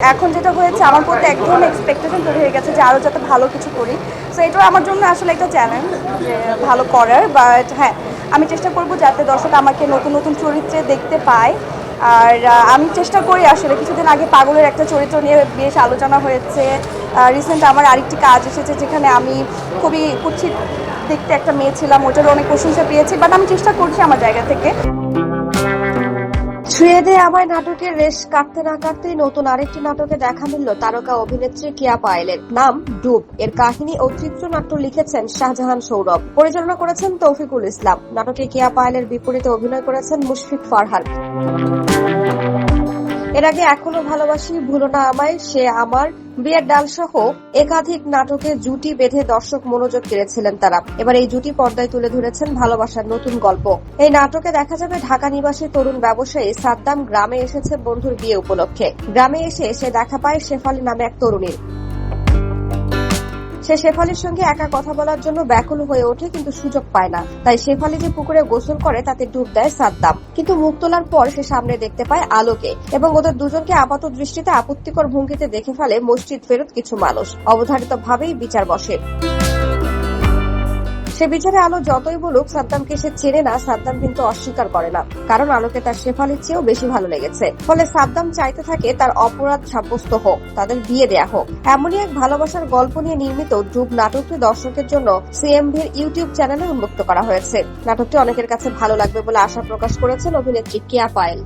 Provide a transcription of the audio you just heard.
এখন যেটা হয়েছে আমার প্রতি এক ধরনের এক্সপেকটেশন তৈরি হয়ে গেছে যে আরও যাতে ভালো কিছু করি। সো এটাও আমার জন্য আসলে একটা চ্যালেঞ্জ যে ভালো করার, বাট হ্যাঁ আমি চেষ্টা করব যাতে দর্শক আমাকে নতুন নতুন চরিত্রে দেখতে পায়। আর আমি চেষ্টা করি আসলে কিছুদিন আগে পাগলের একটা চরিত্র নিয়ে বেশ আলোচনা হয়েছে। রিসেন্ট আমার আরেকটি কাজ এসেছে যেখানে আমি খুবই কুৎসিত দেখতে একটা মেয়ে ছিলাম, ওটারও অনেক প্রশংসা পেয়েছি, বাট আমি চেষ্টা করছি আমার জায়গা থেকে। ছুঁয়ে দে আমায় নাটকের রেশ কাটতে না কাটতেই নতুন আরেকটি নাটকে দেখা মিলল তারকা অভিনেত্রী কেয়া পায়েলের। নাম ডুব। এর কাহিনী ও চিত্রনাট্য লিখেছেন শাহজাহান সৌরভ, পরিচালনা করেছেন তৌফিকুল ইসলাম। নাটকে কেয়া পায়েলের বিপরীতে অভিনয় করেছেন মুশফিক ফারহান। এর আগে এখনো ভালোবাসি, ভুলো না আমায়, সে আমার, বিয়ের ডাল সহ একাধিক নাটকে জুটি বেঁধে দর্শক মনোযোগ কেড়েছিলেন তারা। এবার এই জুটি পর্দায় তুলে ধরেছেন ভালোবাসার নতুন গল্প। এই নাটকে দেখা যাবে ঢাকা নিবাসী তরুণ ব্যবসায়ী সাদ্দাম গ্রামে এসেছে বন্ধুর বিয়ে উপলক্ষে। গ্রামে এসে সে দেখা পায় শেফালি নামে এক তরুণীর। সে শেফালির সঙ্গে একা কথা বলার জন্য ব্যাকুল হয়ে ওঠে, কিন্তু সুযোগ পায় না। তাই শেফালি যে পুকুরে গোসল করে তাতে ডুব দেয় সাদ্দাম। কিন্তু মুখ তোলার পর সে সামনে দেখতে পায় আলোকে এবং ওদের দুজনকে আপাত দৃষ্টিতে আপত্তিকর ভঙ্গিতে দেখে ফেলে মসজিদ ফেরত কিছু মানুষ। অবধারিতভাবেই বিচার বসে। সে বিচারে আলো যতই বলুক সাদ্দামকে সে চেনে না, সাদ্দাম কিন্তু অস্বীকার করে না, কারণ আলোকে তার শেফালির চেয়েও বেশি ভালো লেগেছে। ফলে সাদ্দাম চাইতে থাকে তার অপরাধ সাব্যস্ত হোক, তাদের বিয়ে দেয়া হোক। এমনই এক ভালোবাসার গল্প নিয়ে নির্মিত ডুব নাটকটি দর্শকের জন্য সিএমভির ইউটিউব চ্যানেলে উন্মুক্ত করা হয়েছে। নাটকটি অনেকের কাছে ভালো লাগবে বলে আশা প্রকাশ করেছেন অভিনেত্রী কেয়া পায়েল।